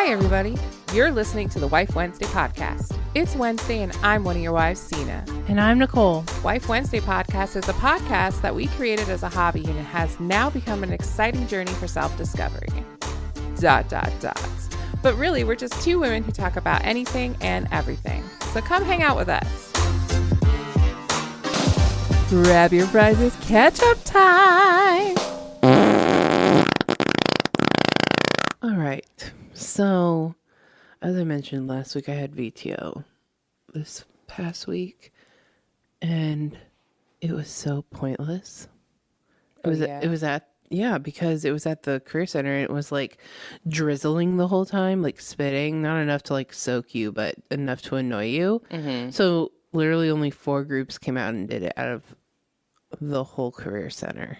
Hi, everybody. You're listening to the Wife Wednesday podcast. It's Wednesday, and I'm one of your wives, Sina. And I'm Nicole. Wife Wednesday podcast is a podcast that we created as a hobby, and it has now become an exciting journey for self-discovery. ... But really, we're just two women who talk about anything and everything. So come hang out with us. Grab your fries, it's catch-up time. All right. So, as I mentioned last week, I had VTO this past week, and it was so pointless. Because it was at the career center, and it was like drizzling the whole time, like spitting, not enough to like soak you, but enough to annoy you. Mm-hmm. So literally only 4 groups came out and did it out of the whole career center.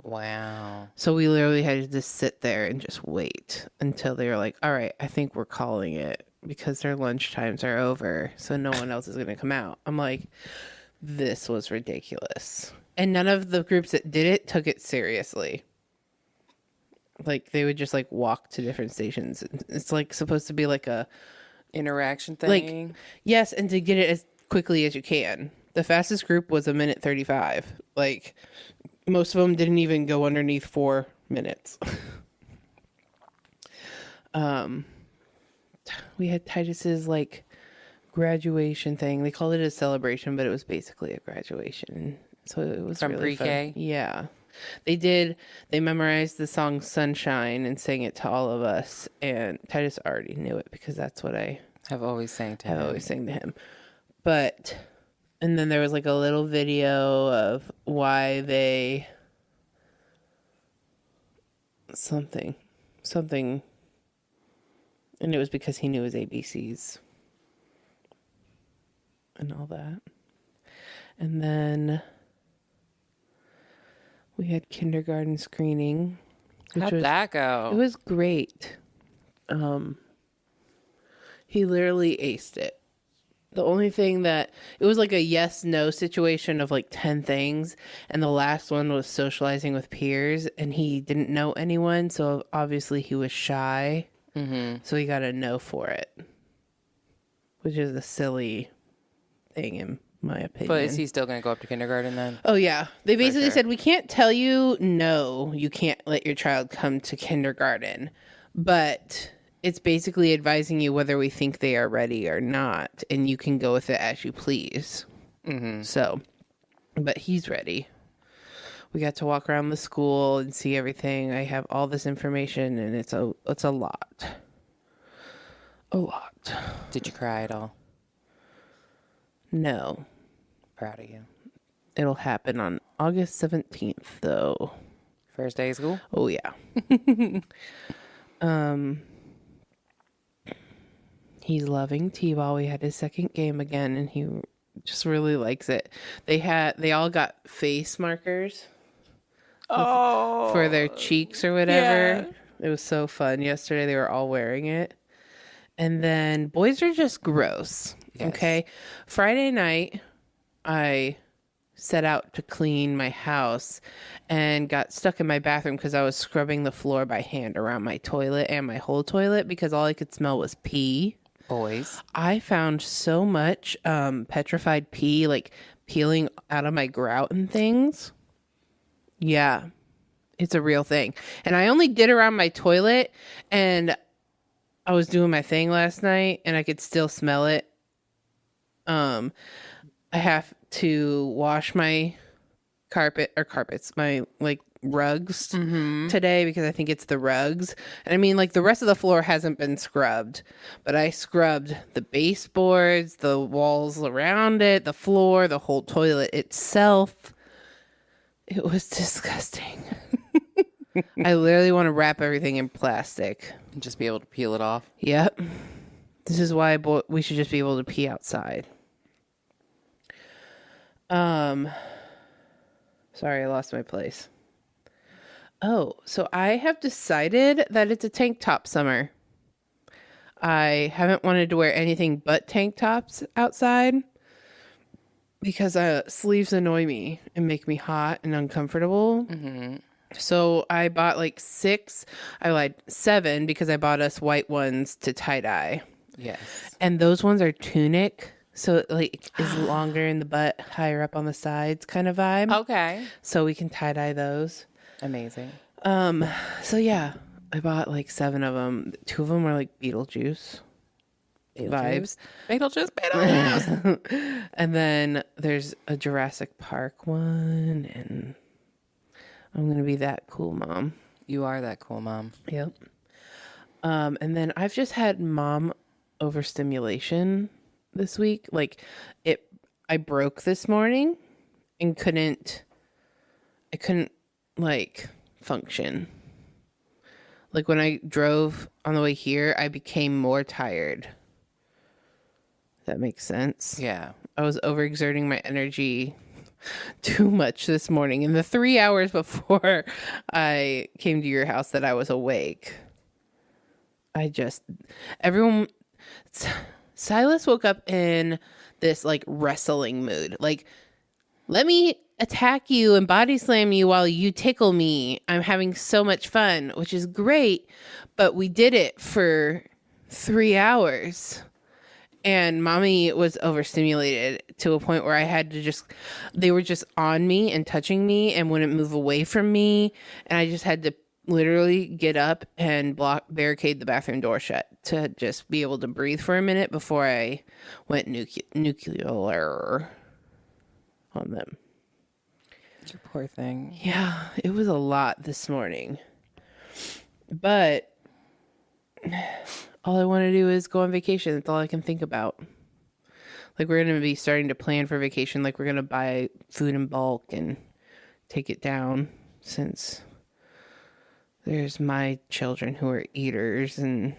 Wow. So we literally had to just sit there and just wait until they were like, all right, I think we're calling it because their lunch times are over. So no one else is going to come out. I'm like, this was ridiculous. And none of the groups that did it took it seriously. Like they would just like walk to different stations. It's like supposed to be like a interaction thing. Like, yes. And to get it as quickly as you can. The fastest group was 1:35. Like, most of them didn't even go underneath 4 minutes. We had Titus's like graduation thing. They called it a celebration, but it was basically a graduation. So it was from really pre-K. Fun. Yeah, they memorized the song "Sunshine" and sang it to all of us. And Titus already knew it because that's what I have always sang to him. But. And then there was like a little video of why they something. And it was because he knew his ABCs and all that. And then we had kindergarten screening. How'd that go? It was great. He literally aced it. The only thing that it was like a yes/no situation of like 10 things. And the last one was socializing with peers, and he didn't know anyone. So obviously he was shy. Mm-hmm. So he got a no for it, which is a silly thing in my opinion. But is he still going to go up to kindergarten then? Oh, yeah. They basically said, we can't tell you, no, you can't let your child come to kindergarten. But it's basically advising you whether we think they are ready or not, and you can go with it as you please. Mm-hmm. So, but he's ready. We got to walk around the school and see everything. I have all this information, and it's a lot. A lot. Did you cry at all? No. Proud of you. It'll happen on August 17th, though. First day of school? Oh, yeah. He's loving T-ball. We had his second game again, and he just really likes it. They all got face markers for their cheeks or whatever. Yeah. It was so fun. Yesterday, they were all wearing it. And then boys are just gross. Yes. Okay. Friday night, I set out to clean my house and got stuck in my bathroom because I was scrubbing the floor by hand around my toilet and my whole toilet because all I could smell was pee. Boys. I found so much petrified pee, like peeling out of my grout and things. Yeah, it's a real thing. And I only did around my toilet, and I was doing my thing last night, and I could still smell it. I have to wash my my like rugs today because I think it's the rugs. And I mean, like the rest of the floor hasn't been scrubbed, but I scrubbed the baseboards, the walls around it, the floor, the whole toilet itself. It was disgusting. I literally want to wrap everything in plastic and just be able to peel it off. Yep. This is why we should just be able to pee outside. Sorry, I lost my place. Oh, so I have decided that it's a tank top summer. I haven't wanted to wear anything but tank tops outside because sleeves annoy me and make me hot and uncomfortable. Mm-hmm. So I bought like 6. I lied, 7 because I bought us white ones to tie dye. Yes. And those ones are tunic. So it like is longer in the butt, higher up on the sides kind of vibe. Okay. So we can tie dye those. Amazing. So yeah, I bought like 7 of them. 2 of them were like Beetlejuice vibes. Beetlejuice. And then there's a Jurassic Park one, and I'm gonna be that cool mom. You are that cool mom. Yep. And then I've just had mom overstimulation this week. Like I broke this morning and I couldn't like function. Like when I drove on the way here, I became more tired. That makes sense. Yeah. I was overexerting my energy too much this morning. In the 3 hours before I came to your house that I was awake, Silas woke up in this like wrestling mood. Like, let me attack you and body slam you while you tickle me. I'm having so much fun, which is great. But we did it for 3 hours. And mommy was overstimulated to a point where I had to they were just on me and touching me and wouldn't move away from me. And I just had to literally get up and barricade the bathroom door shut to just be able to breathe for a minute before I went nuclear on them. You poor thing. Yeah, it was a lot this morning. But all I want to do is go on vacation. That's all I can think about. Like, we're going to be starting to plan for vacation. Like, we're going to buy food in bulk and take it down, since there's my children who are eaters and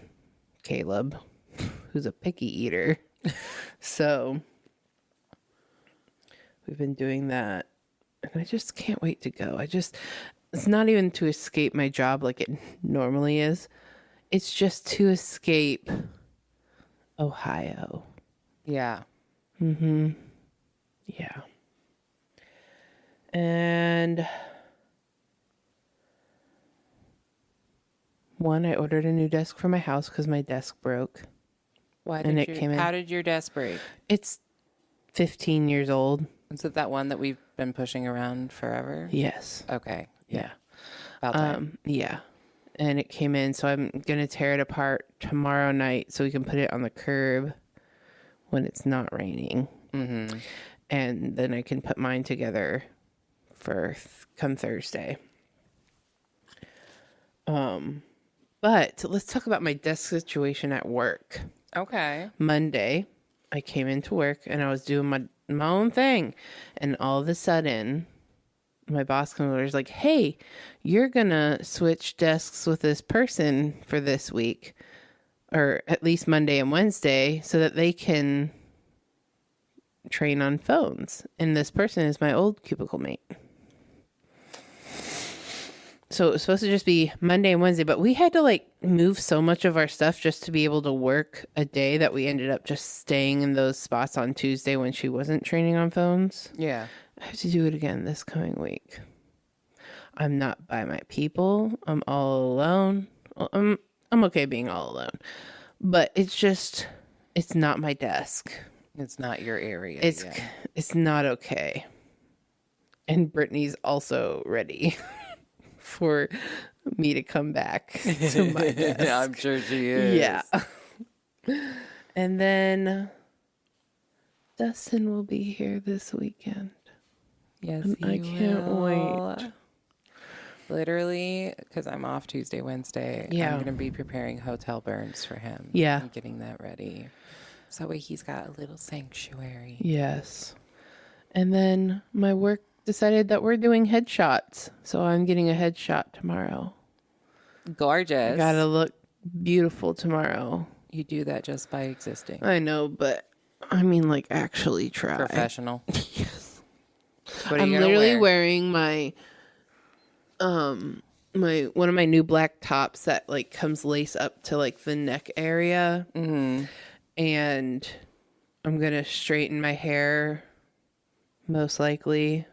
Caleb, who's a picky eater. So we've been doing that. And I just can't wait to go. It's not even to escape my job like it normally is. It's just to escape Ohio. Yeah. Yeah. And I ordered a new desk for my house because my desk broke. How did your desk break? It's 15 years old. Is it that one that we've been pushing around forever? Yes. Okay. Yeah. About time. Yeah. And it came in, so I'm going to tear it apart tomorrow night so we can put it on the curb when it's not raining. Mm-hmm. And then I can put mine together for come Thursday. But let's talk about my desk situation at work. Okay. Monday, I came into work and I was doing my own thing. And all of a sudden, my boss comes over and is like, hey, you're going to switch desks with this person for this week, or at least Monday and Wednesday, so that they can train on phones. And this person is my old cubicle mate. So it was supposed to just be Monday and Wednesday, but we had to like move so much of our stuff just to be able to work a day that we ended up just staying in those spots on Tuesday when she wasn't training on phones. Yeah. I have to do it again this coming week. I'm not by my people. I'm all alone. Well, I'm okay being all alone, but it's not my desk. It's not your area. It's not okay. And Brittany's also ready for me to come back to my desk. I'm sure she is. Yeah. And then Dustin will be here this weekend. Yes, And I can't wait. Literally, because I'm off Tuesday, Wednesday. Yeah. I'm going to be preparing hotel burns for him. Yeah. And getting that ready. So that way he's got a little sanctuary. Yes. And then my work decided that we're doing headshots. So I'm getting a headshot tomorrow. Gorgeous. I gotta look beautiful tomorrow. You do that just by existing. I know, but I mean, like, actually try. Professional. Yes. What are I'm you gonna literally wear? wearing my one of my new black tops that like comes lace up to like the neck area. Mm-hmm. And I'm gonna straighten my hair most likely.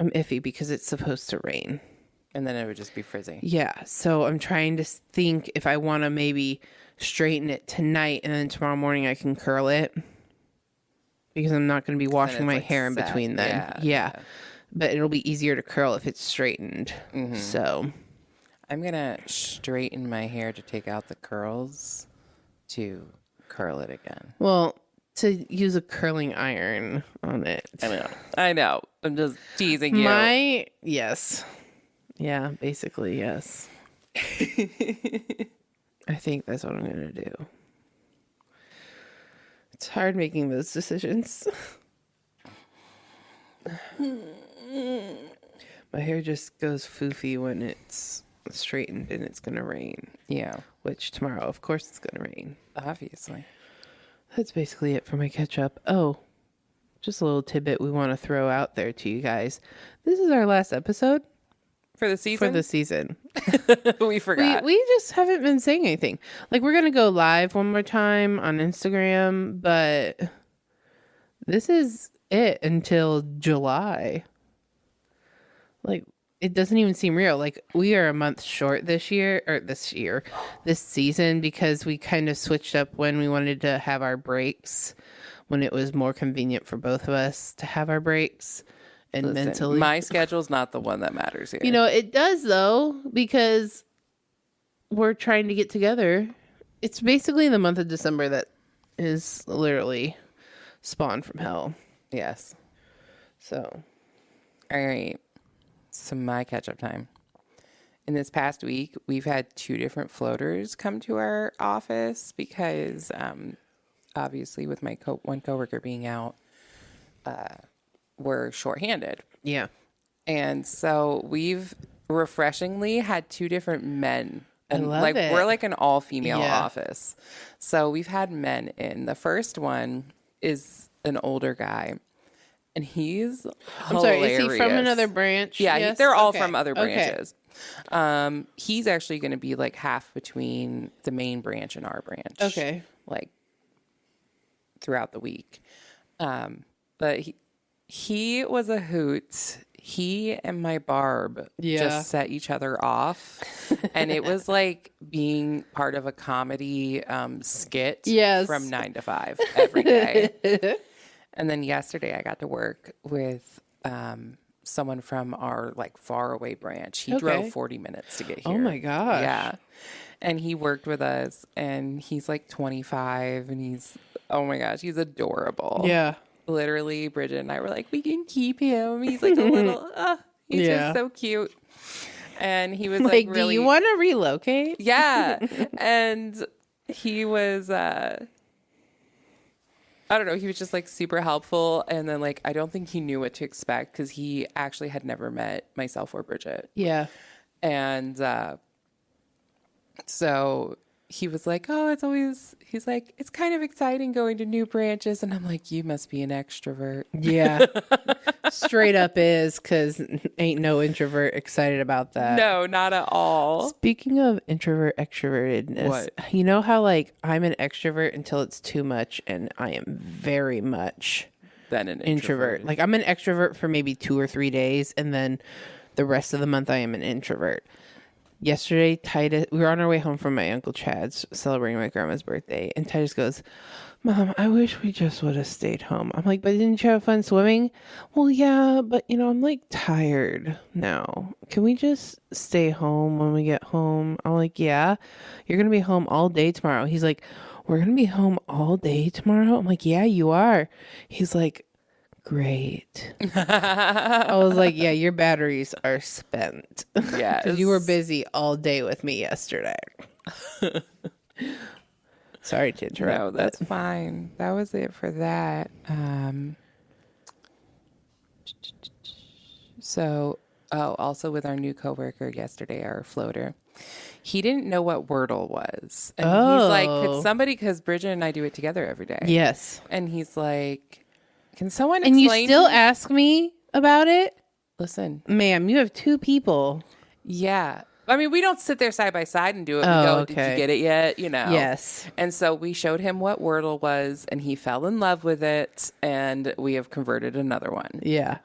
I'm iffy because it's supposed to rain. And then it would just be frizzy. Yeah. So I'm trying to think if I want to maybe straighten it tonight and then tomorrow morning I can curl it. Because I'm not going to be washing my hair in between then. Yeah. But it'll be easier to curl if it's straightened. Mm-hmm. So I'm going to straighten my hair to take out the curls to curl it again. Well, to use a curling iron on it. I know. I'm just teasing you. Yes. Yeah, basically, yes. I think that's what I'm going to do. It's hard making those decisions. My hair just goes foofy when it's straightened and it's going to rain. Yeah. Which tomorrow, of course, it's going to rain. Obviously. That's basically it for my catch-up. Oh, just a little tidbit we want to throw out there to you guys. This is our last episode. For the season? We forgot. We just haven't been saying anything. Like, we're going to go live one more time on Instagram, but this is it until July. Like, it doesn't even seem real. Like, we are a month short this season, because we kind of switched up when we wanted to have our breaks, when it was more convenient for both of us to have our breaks. And listen, mentally, my schedule's not the one that matters here. You know, it does though, because we're trying to get together. It's basically the month of December that is literally spawned from hell. Yes. So, all right. So my catch-up time. In this past week, we've had 2 different floaters come to our office because, obviously, with my one coworker being out, we're shorthanded. Yeah. And so we've refreshingly had 2 different men. And I love it. We're like an all-female office. So we've had men in. The first one is an older guy. And he's hilarious. I'm sorry, is he from another branch? Yeah, yes? they're all from other branches. Okay. He's actually going to be like half between the main branch and our branch. Okay. Like throughout the week. But he was a hoot. He and my Barb just set each other off. And it was like being part of a comedy skit from 9 to 5 every day. And then yesterday I got to work with someone from our like far away branch. He drove 40 minutes to get here. Oh my gosh. Yeah. And he worked with us, and he's like 25, and he's, oh my gosh, he's adorable. Yeah. Literally, Bridget and I were like, we can keep him. He's like a little, he's just so cute. And he was like really, do you want to relocate? Yeah. And he was, I don't know. He was just like super helpful. And then like, I don't think he knew what to expect because he actually had never met myself or Bridget. Yeah. And so he was like, he's like, it's kind of exciting going to new branches. And I'm like, you must be an extrovert. Yeah. Straight up is, because ain't no introvert excited about that. No, not at all. Speaking of introvert extrovertedness, what? You know how like I'm an extrovert until it's too much, and I am very much then an introvert. Like I'm an extrovert for maybe 2 or 3 days, and then the rest of the month I am an introvert. Yesterday, Titus, we were on our way home from my Uncle Chad's celebrating my grandma's birthday, and Titus goes, Mom, I wish we just would have stayed home. I'm like, but didn't you have fun swimming? Well, yeah, but I'm like tired now. Can we just stay home when we get home? I'm like, yeah, you're going to be home all day tomorrow. He's like, we're going to be home all day tomorrow? I'm like, yeah, you are. He's like, great. I was like, yeah, your batteries are spent. Yeah. Because you were busy all day with me yesterday. Sorry to interrupt. No, that's fine. That was it for that. So, also with our new coworker yesterday, our floater, he didn't know what Wordle was. And he's like, could somebody, because Bridget and I do it together every day. Yes. And he's like, can someone explain? And you still ask me about it? Listen. Ma'am, you have 2 people. Yeah. I mean, we don't sit there side by side and do it. We go, did you get it yet? Yes. And so we showed him what Wordle was, and he fell in love with it, and we have converted another one. Yeah.